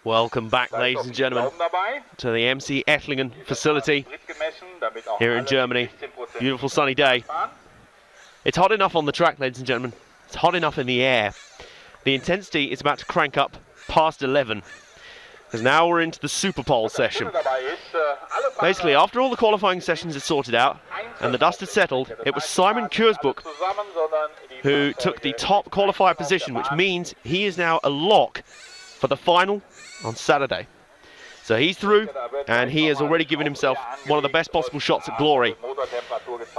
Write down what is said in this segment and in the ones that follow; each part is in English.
Welcome back, ladies and gentlemen, to the MC Ettlingen facility here in Germany. Beautiful sunny day. It's hot enough on the track, ladies and gentlemen. It's hot enough in the air. The intensity is about to crank up past 11. Because now we're into the Superpole session. Basically, after all the qualifying sessions are sorted out and the dust had settled, it was Simon Kurzbuch who took the top qualifier position, which means he is now a lock for the final on Saturday. So he's through, and he has already given himself one of the best possible shots at glory.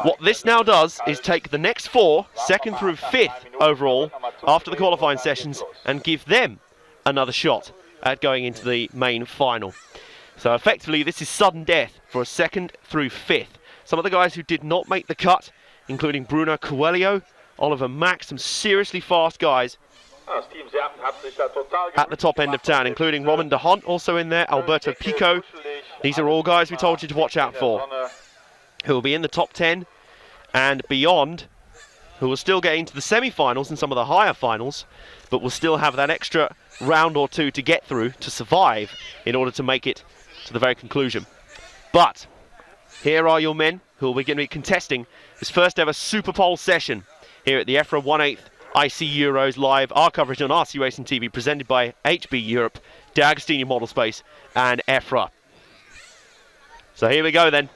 What this now does is take the next four, second through fifth overall, after the qualifying sessions, and give them another shot at going into the main final. So effectively, this is sudden death for a second through fifth. Some of the guys who did not make the cut, including Bruno Coelho, Oliver Mack, some seriously fast guys at the top end of town, including Roman de Hont also in there, Alberto Pico. These are all guys we told you to watch out for, who will be in the top 10 and beyond, who will still get into the semi-finals and some of the higher finals, but will still have that extra round or two to get through to survive in order to make it to the very conclusion. But here are your men who will be going to be contesting this first ever Superpole session here at the EFRA 1/8 IC Euros live, our coverage on RC Racing TV, presented by HB Europe, D'Agostini Model Space and EFRA. So here we go then.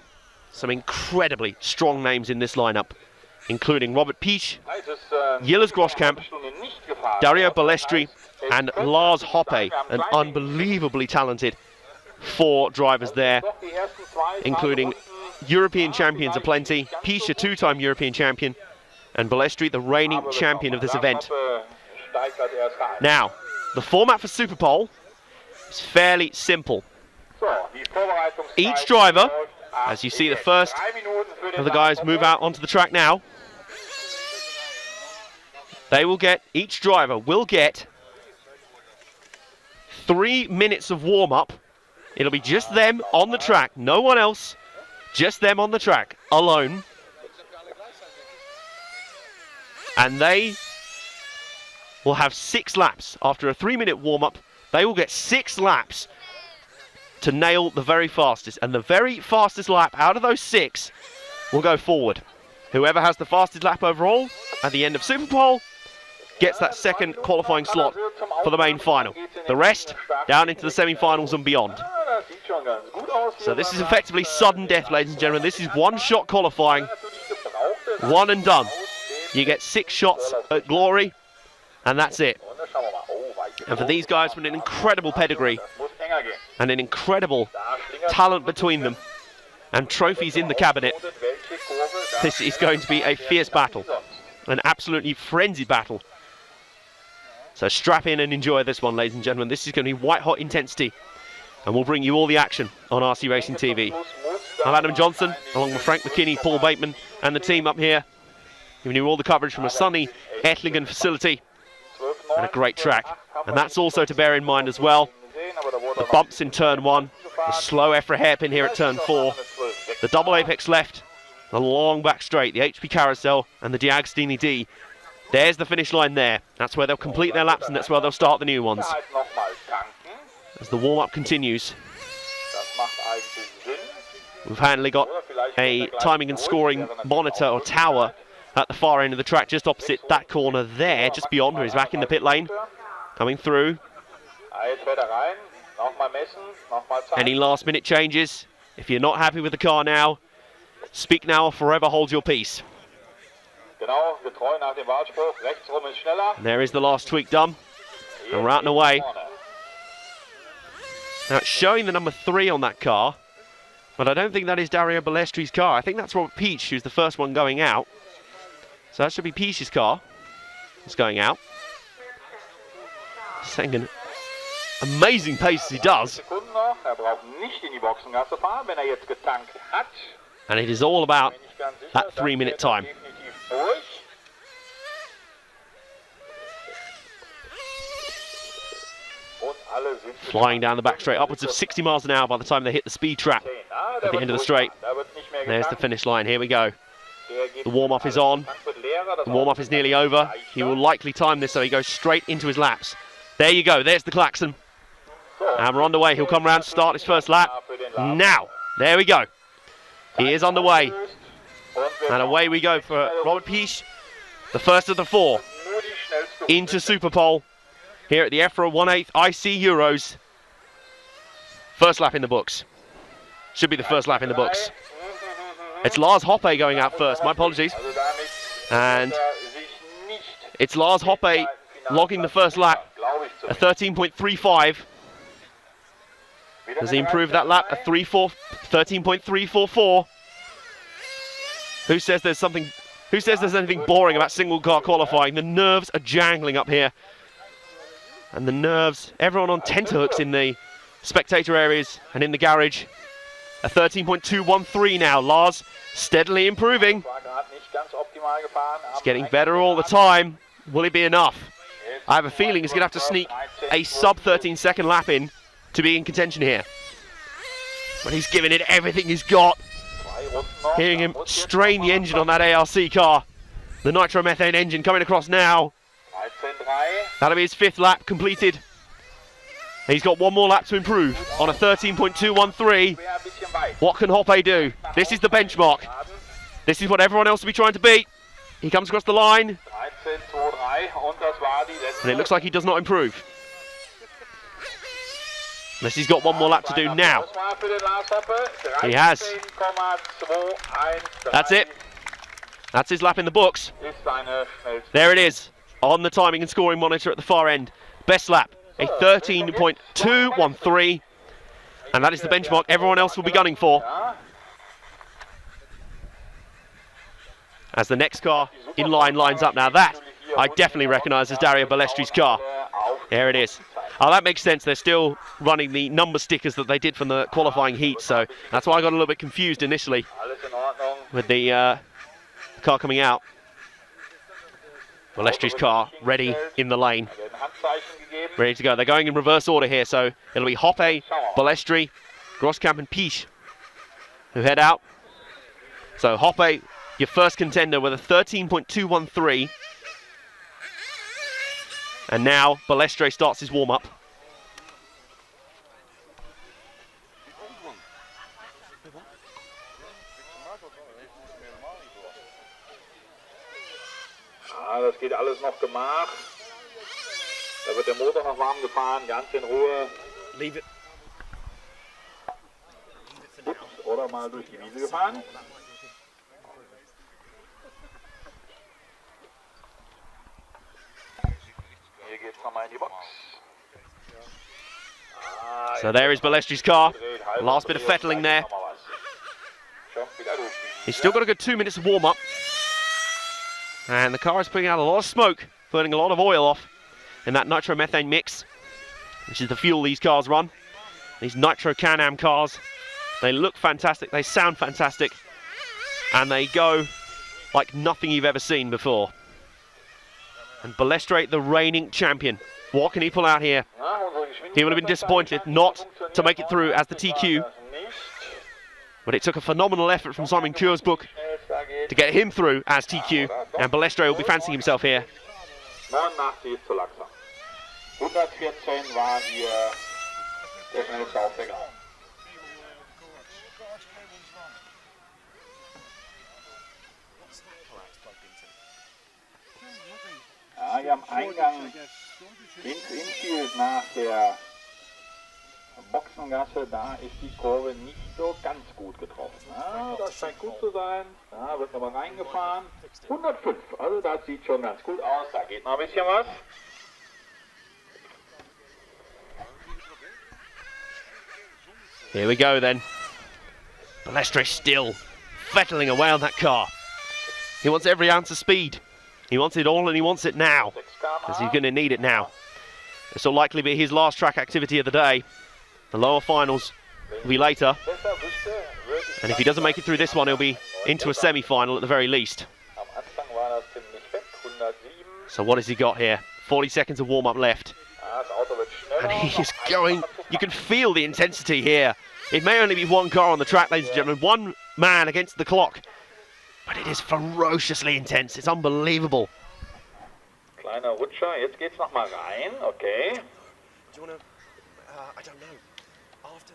Some incredibly strong names in this lineup, including Robert Pietsch, Gilles Groschkamp, Dario Balestri and Lars Hoppe, an unbelievably talented four drivers there, including European champions aplenty, Pietsch a two-time European champion, and Balestri, the reigning champion of this event. Now, the format for Superpole is fairly simple. Each driver, as you see the first of the guys move out onto the track now, each driver will get 3 minutes of warm-up. It'll be just them on the track, no one else, just them on the track, alone. And they will have 6 laps. After a 3-minute warm-up, they will get 6 laps to nail the very fastest. And the very fastest lap out of those 6 will go forward. Whoever has the fastest lap overall at the end of Superpole gets that second qualifying slot for the main final. The rest down into the semi-finals and beyond. So this is effectively sudden death, ladies and gentlemen. This is one-shot qualifying, one and done. You get 6 shots at glory, and that's it. And for these guys with an incredible pedigree and an incredible talent between them and trophies in the cabinet, this is going to be a fierce battle, an absolutely frenzied battle. So strap in and enjoy this one, ladies and gentlemen. This is going to be white-hot intensity, and we'll bring you all the action on RC Racing TV. I'm Adam Johnson, along with Frank McKinney, Paul Bateman, and the team up here, giving you all the coverage from a sunny Ettlingen facility and a great track. And that's also to bear in mind as well, the bumps in turn 1, the slow EFRA hairpin here at turn 4, the double apex left, the long back straight, the HP carousel and the D'Agostini D. There's the finish line there. That's where they'll complete their laps and that's where they'll start the new ones. As the warm-up continues, we've finally got a timing and scoring monitor or tower at the far end of the track, just opposite that corner there, just beyond her. He's back in the pit lane, coming through. Any last minute changes? If you're not happy with the car now, speak now or forever hold your peace. And there is the last tweak done, and we're out and away. Now it's showing the number 3 on that car, but I don't think that is Dario Balestri's car. I think that's Robert Pietsch, who's the first one going out. So that should be Pietsch's car. It's going out. Setting an amazing pace as he does. And it is all about that 3-minute time. Flying down the back straight, upwards of 60 miles an hour by the time they hit the speed trap at the end of the straight. There's the finish line, here we go. The warm-up is on. The warm-up is nearly over. He will likely time this so he goes straight into his laps. There you go, there's the klaxon. And we're underway. He'll come round to start his first lap. Now, there we go. He is underway. And away we go for Robert Pietsch, the first of the 4, into Superpole here at the EFRA 1/8 IC Euros. First lap in the books. Should be the first lap in the books. It's Lars Hoppe going out first, my apologies. And it's Lars Hoppe logging the first lap, a 13.35. Does he improve that lap? A 13.344. Who says there's anything boring about single car qualifying? The nerves are jangling up here. And the nerves, everyone on tenterhooks in the spectator areas and in the garage. A 13.213 now. Lars steadily improving. He's getting better all the time. Will it be enough? I have a feeling he's going to have to sneak a sub 13-second lap in to be in contention here. But he's giving it everything he's got. Hearing him strain the engine on that ARC car. The nitromethane engine coming across now. That'll be his 5th lap completed. He's got one more lap to improve on a 13.213. What can Hoppe do? This is the benchmark. This is what everyone else will be trying to beat. He comes across the line. And it looks like he does not improve. Unless he's got one more lap to do now. He has. That's it. That's his lap in the books. There it is, on the timing and scoring monitor at the far end. Best lap, a 13.213. And that is the benchmark everyone else will be gunning for. As the next car in line lines up now. That I definitely recognise as Dario Balestri's car. There it is. Oh, that makes sense. They're still running the number stickers that they did from the qualifying heat, so that's why I got a little bit confused initially with the car coming out. Balestri's car ready in the lane, ready to go. They're going in reverse order here, so it'll be Hoppe, Balestri, Groskamp and Pietsch who head out. So Hoppe, your first contender with a 13.213. And now Balestri starts his warm-up. Das geht alles noch gemacht. Da wird der Motor noch warm gefahren, ganz in Ruhe. Leave it. Oder mal durch die Wiese gefahren. Hier geht's nochmal in die Box. So there is Balestri's car. Last bit of fettling there. He's still got a good 2 minutes of warm-up. And the car is putting out a lot of smoke, burning a lot of oil off in that nitromethane mix, which is the fuel these cars run. These Nitro Can-Am cars. They look fantastic, they sound fantastic, and they go like nothing you've ever seen before. And Balestri, the reigning champion. What can he pull out here? He would have been disappointed not to make it through as the TQ. But it took a phenomenal effort from Simon Kurzbuch to get him through as TQ. And Balestri will be fancying himself here. 89 ist zu langsam. 114 war hier der schnellste Aufwecker. Ja, hier am Eingang ins Infield nach der Boxengasse, da ist die Kurve nicht so ganz gut getroffen. Ja, das scheint gut zu sein. Da wird aber reingefahren. 105, also das sieht schon ganz gut aus. Da geht noch ein bisschen was. Here we go then. Balestri still fettling away on that car. He wants every ounce of speed. He wants it all and he wants it now, because he's going to need it now. This will likely be his last track activity of the day. The lower finals will be later. And if he doesn't make it through this one, he'll be into a semi-final at the very least. So what has he got here? 40 seconds of warm-up left. And he is going, you can feel the intensity here. It may only be one car on the track, ladies and gentlemen, one man against the clock. But it is ferociously intense. It's unbelievable. Kleiner Rutscher, jetzt geht's nochmal rein, okay. Do you want to, I don't know, after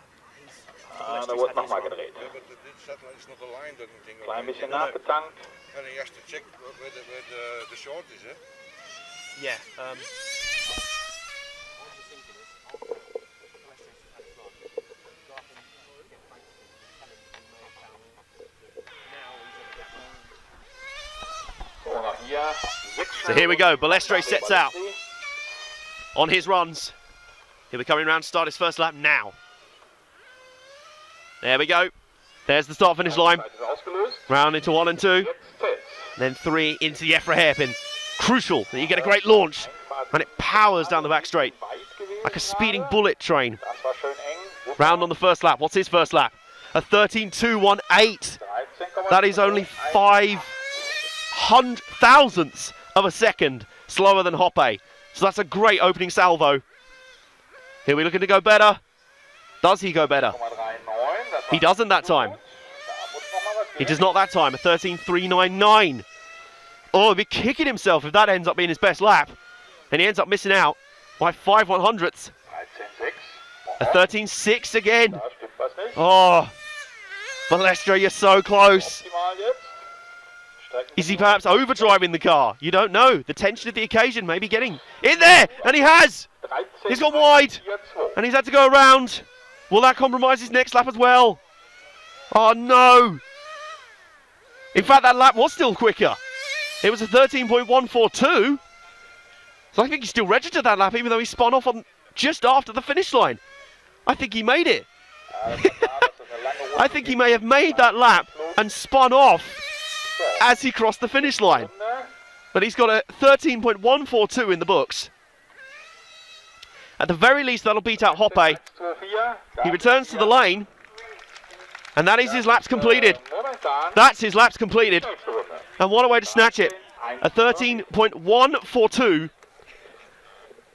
Da wird nochmal gedreht. Klein bisschen nachgetankt. Yeah. So here we go, Balestri sets out on his runs. He'll be coming around to start his first lap now. There we go. There's the start finish line. Round into 1 and 2. Then 3 into the EFRA hairpin. Crucial that you get a great launch. And it powers down the back straight. Like a speeding bullet train. Round on the first lap. What's his first lap? A 13.218. That is only 500,000ths of a second slower than Hoppe. So that's a great opening salvo. Here we're looking to go better. Does he go better? He doesn't that time. He does not that time. A 13.399. Oh, he'll be kicking himself if that ends up being his best lap. And he ends up missing out by 5/100ths. A 13.6 again. Oh, Balestri, you're so close. Is he perhaps overdriving the car? You don't know. The tension of the occasion may be getting in there. And he has. He's gone wide. And he's had to go around. Will that compromise his next lap as well? Oh, no. In fact, that lap was still quicker. It was a 13.142. So I think he still registered that lap, even though he spun off on just after the finish line. I think he made it. I think he may have made that lap and spun off as he crossed the finish line. But he's got a 13.142 in the books. At the very least, that'll beat out Hoppe. He returns to the lane. And that is his laps completed. That's his laps completed. And what a way to snatch it. A 13.142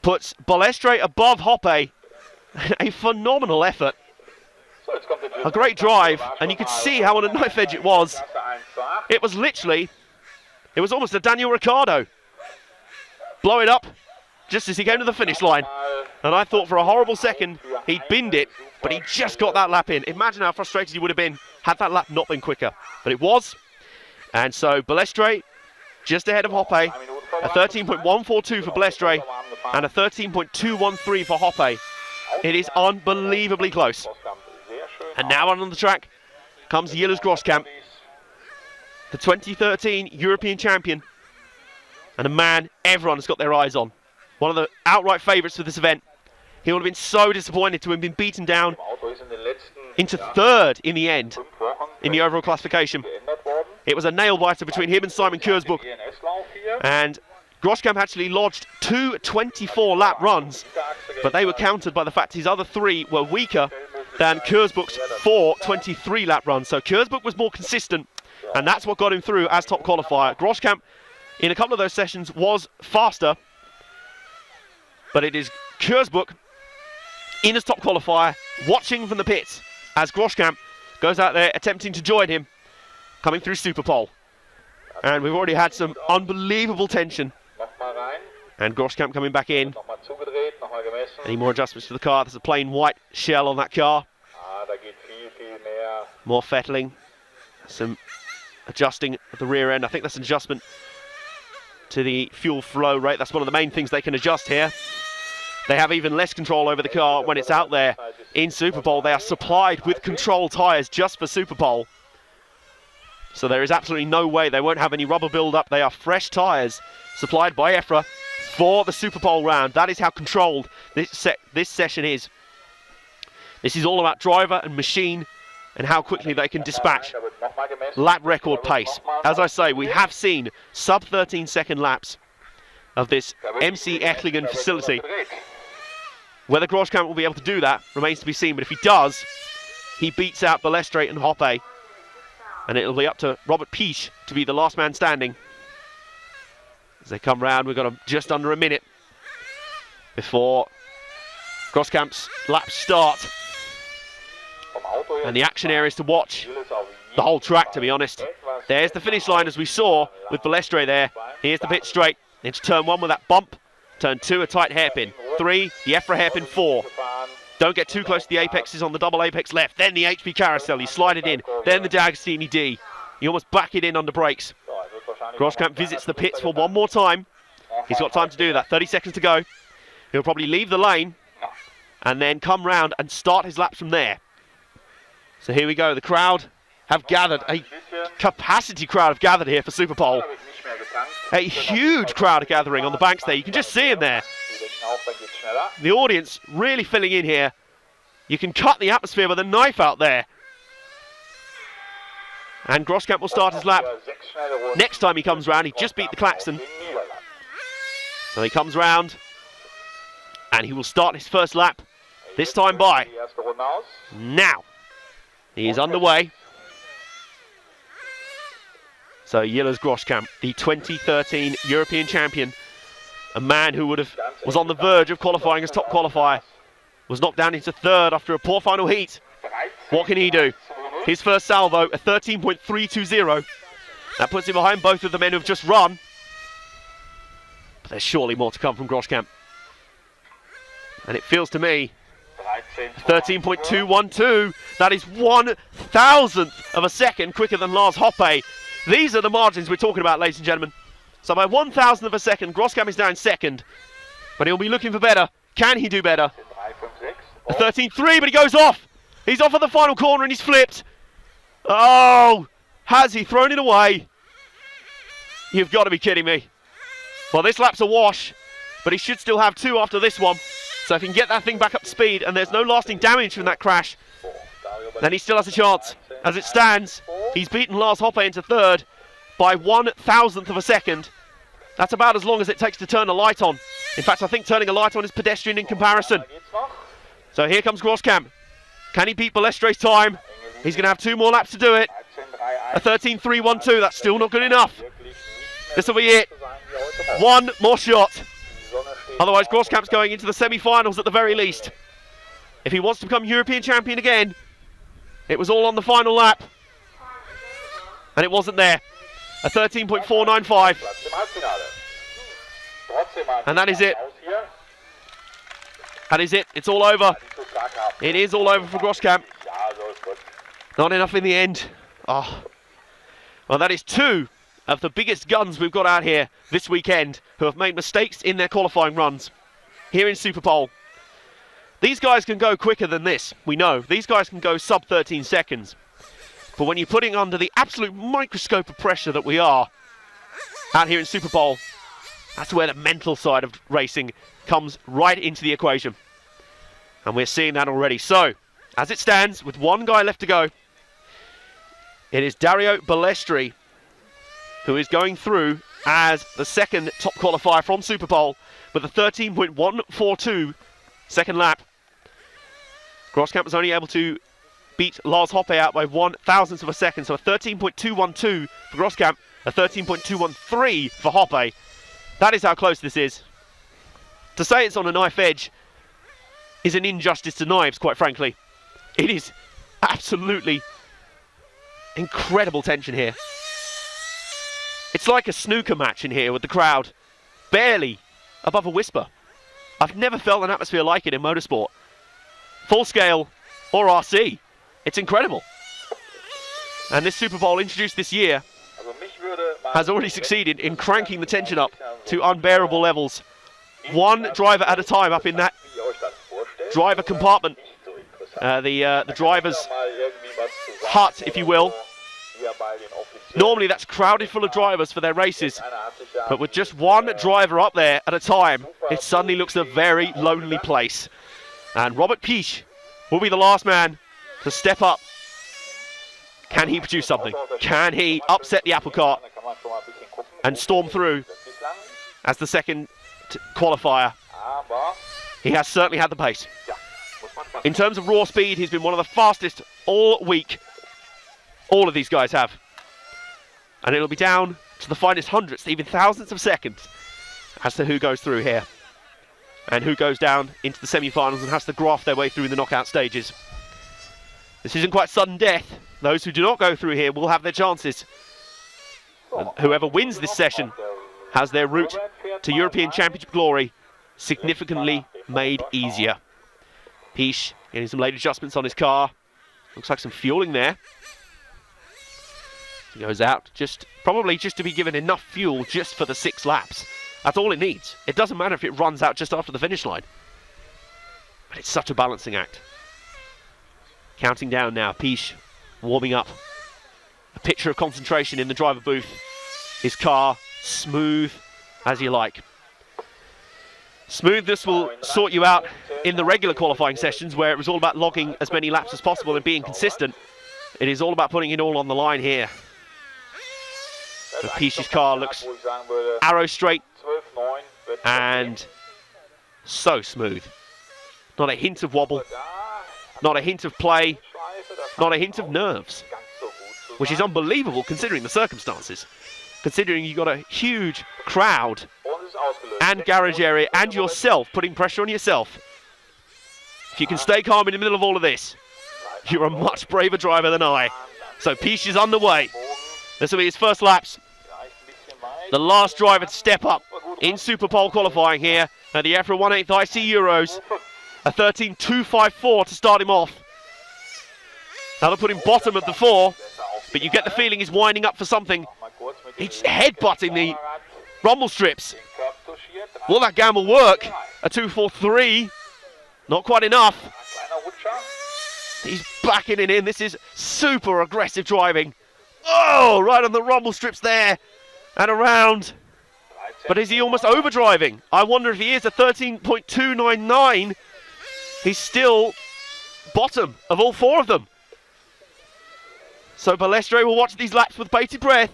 puts Balestri above Hoppe. A phenomenal effort. A great drive. And you could see how on a knife edge it was. It was literally, it was almost a Daniel Ricciardo. Blow it up just as he came to the finish line. And I thought for a horrible second he'd binned it, but he just got that lap in. Imagine how frustrated he would have been had that lap not been quicker. But it was. And so Balestri just ahead of Hoppe. A 13.142 for Balestri and a 13.213 for Hoppe. It is unbelievably close. And now on the track comes Jiles Groskamp, the 2013 European champion, and a man everyone has got their eyes on. One of the outright favourites for this event. He would have been so disappointed to have been beaten down into third in the end in the overall classification. It was a nail-biter between him and Simon Kurzbuch. And Groskamp actually lodged 2 24-lap runs, but they were countered by the fact his other 3 were weaker than Kurzbuch's 4 23-lap runs. So Kurzbuch was more consistent, and that's what got him through as top qualifier. Groskamp, in a couple of those sessions, was faster, but it is Kurzbuch in his top qualifier, watching from the pits as Groskamp goes out there attempting to join him, coming through Superpole. And we've already had some unbelievable tension. And Groskamp coming back in. Any more adjustments to the car? There's a plain white shell on that car. More fettling. Some adjusting at the rear end. I think that's an adjustment to the fuel flow rate. That's one of the main things they can adjust here. They have even less control over the car when it's out there in Superpole. They are supplied with control tyres just for Superpole. So there is absolutely no way they won't have any rubber build-up. They are fresh tyres supplied by EFRA for the Superpole round. That is how controlled this session is. This is all about driver and machine and how quickly they can dispatch lap record pace. As I say, we have seen sub 13-second laps of this MC Echlingen facility. Whether Groskamp will be able to do that remains to be seen, but if he does, he beats out Balestri and Hoppe, and it'll be up to Robert Pietsch to be the last man standing. As they come round, we've got just under a minute before Groskamp's laps start. And the action areas to watch the whole track, to be honest. There's the finish line as we saw with Balestri there. Here's the pit straight into turn 1 with that bump. Turn 2, a tight hairpin. 3, the EFRA hairpin. 4. Don't get too close to the apexes on the double apex left. Then the HP carousel, you slide it in. Then the D'Agostini D. You almost back it in under brakes. Groskamp visits the pits for one more time. He's got time to do that. 30 seconds to go. He'll probably leave the lane and then come round and start his laps from there. So here we go. The crowd have gathered. A capacity crowd have gathered here for Superpole. A huge crowd gathering on the banks there. You can just see him there. The audience really filling in here. You can cut the atmosphere with a knife out there. And Groskamp will start his lap. Next time he comes round, he just beat the klaxon. So he comes round and he will start his first lap, this time by now. He is underway. So Jiles Groskamp, the 2013 European champion, a man who was on the verge of qualifying as top qualifier, was knocked down into 3rd after a poor final heat. What can he do? His first salvo, a 13.320. That puts him behind both of the men who have just run. But there's surely more to come from Groskamp. And it feels to me, 13.212. That is 1,000th of a second quicker than Lars Hoppe. These are the margins we're talking about, ladies and gentlemen. So by 1,000th of a second, Groskamp is down second. But he'll be looking for better. Can he do better? A 13.3, but he goes off. He's off at the final corner and he's flipped. Oh, has he thrown it away? You've got to be kidding me. Well, this lap's a wash, but he should still have 2 after this one. So if he can get that thing back up to speed and there's no lasting damage from that crash, then he still has a chance. As it stands, he's beaten Lars Hoppe into 3rd by 1,000th of a second. That's about as long as it takes to turn a light on. In fact, I think turning a light on is pedestrian in comparison. So here comes Groskamp. Can he beat Balestri's time? He's going to have 2 more laps to do it. A 13.312, that's still not good enough. This will be it. 1 more shot. Otherwise, Groskamp's going into the semi-finals at the very least. If he wants to become European champion again, it was all on the final lap. And it wasn't there. A 13.495. And that is it. That is it. It's all over. It is all over for Groskamp. Not enough in the end. Oh. Well, that is 2 of the biggest guns we've got out here this weekend who have made mistakes in their qualifying runs here in Superpole. These guys can go quicker than this, we know. These guys can go sub 13 seconds. But when you're putting under the absolute microscope of pressure that we are out here in Superpole, that's where the mental side of racing comes right into the equation. And we're seeing that already. So, as it stands, with 1 guy left to go, it is Dario Balestri who is going through as the 2nd top qualifier from Superpole with a 13.142 second lap. Groskamp was only able to beat Lars Hoppe out by 1,000th of a second, so a 13.212 for Groskamp, a 13.213 for Hoppe. That is how close this is. To say it's on a knife edge is an injustice to knives, quite frankly. It is absolutely incredible tension here. It's like a snooker match in here with the crowd barely above a whisper. I've never felt an atmosphere like it in motorsport. Full scale or RC. It's incredible. And this Superpole introduced this year has already succeeded in cranking the tension up to unbearable levels. 1 driver at a time up in that driver compartment. The driver's hut, if you will. Normally that's crowded full of drivers for their races, but with just 1 driver up there at a time, it suddenly looks a very lonely place. And Robert Pietsch will be the last man to step up. Can he produce something? Can he upset the apple cart and storm through as the 2nd qualifier? He has certainly had the pace. In terms of raw speed, he's been one of the fastest all week. All of these guys have. And it'll be down to the finest 100ths, even 1,000ths of seconds, as to who goes through here. And who goes down into the semi-finals and has to graft their way through the knockout stages. This isn't quite sudden death. Those who do not go through here will have their chances. And whoever wins this session has their route to European Championship glory significantly made easier. Pietsch getting some late adjustments on his car. Looks like some fueling there. He goes out probably just to be given enough fuel just for the 6 laps. That's all it needs. It doesn't matter if it runs out just after the finish line. But it's such a balancing act. Counting down now, Pietsch warming up. A picture of concentration in the driver booth. His car smooth as you like. Smoothness will sort you out in the regular qualifying sessions where it was all about logging as many laps as possible and being consistent. It is all about putting it all on the line here. Pietsch's car looks arrow straight and so smooth. Not a hint of wobble, not a hint of play, not a hint of nerves, which is unbelievable considering the circumstances. Considering you've got a huge crowd and garage area and yourself putting pressure on yourself. If you can stay calm in the middle of all of this, you're a much braver driver than I. So Pietsch is underway. This will be his first laps. The last driver to step up in Superpole qualifying here at the EFRA 1/8 IC Euros. A 13.254 to start him off. That'll put him bottom of the 4, but you get the feeling he's winding up for something. He's headbutting the rumble strips. Will that gamble work? A 2.43, not quite enough. He's backing it in. This is super aggressive driving. Oh, right on the rumble strips there and around. But is he almost overdriving? I wonder if he is. A 13.299. He's still bottom of all 4 of them. So Balestri will watch these laps with bated breath.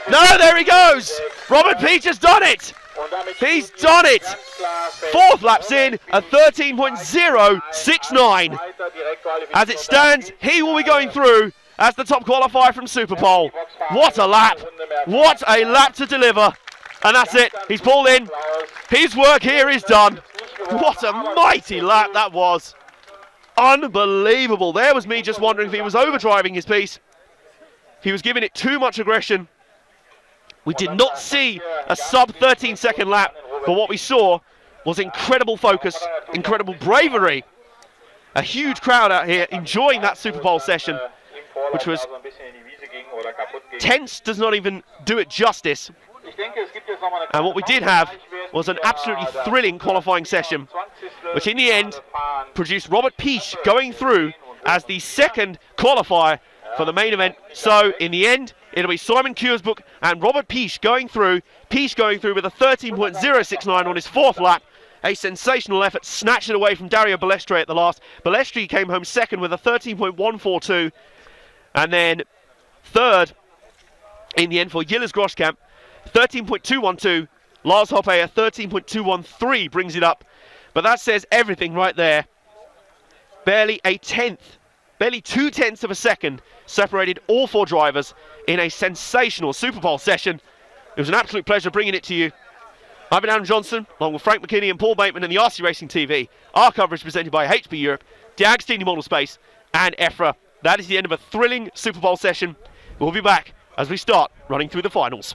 No, there he goes! Robert Pietsch has done it! He's done it! 4th laps in, a 13.069. As it stands, he will be going through as the top qualifier from Superpole. What a lap! What a lap to deliver! And that's it, he's pulled in. His work here is done. What a mighty lap that was. Unbelievable. There was me just wondering if he was overdriving his piece. He was giving it too much aggression. We did not see a sub 13-second lap, but what we saw was incredible focus, incredible bravery. A huge crowd out here enjoying that Superpole session, which was tense, does not even do it justice. And what we did have was an absolutely thrilling qualifying session, which in the end produced Robert Pietsch going through as the 2nd qualifier for the main event. So in the end, it'll be Simon Kuursbuck and Robert Pietsch going through. Pietsch going through with a 13.069 on his 4th lap. A sensational effort, snatched it away from Dario Balestri at the last. Balestri came home 2nd with a 13.142. And then 3rd in the end for Gilles Groschkamp, 13.212. Lars Hoppe, a 13.213 brings it up. But that says everything right there. Barely a tenth, barely 0.2 of a second separated all 4 drivers in a sensational Superpole session. It was an absolute pleasure bringing it to you. I've been Adam Johnson, along with Frank McKinney and Paul Bateman and the RC Racing TV. Our coverage presented by HB Europe, the Agostini Model Space and EFRA. That is the end of a thrilling Superpole session. We'll be back as we start running through the finals.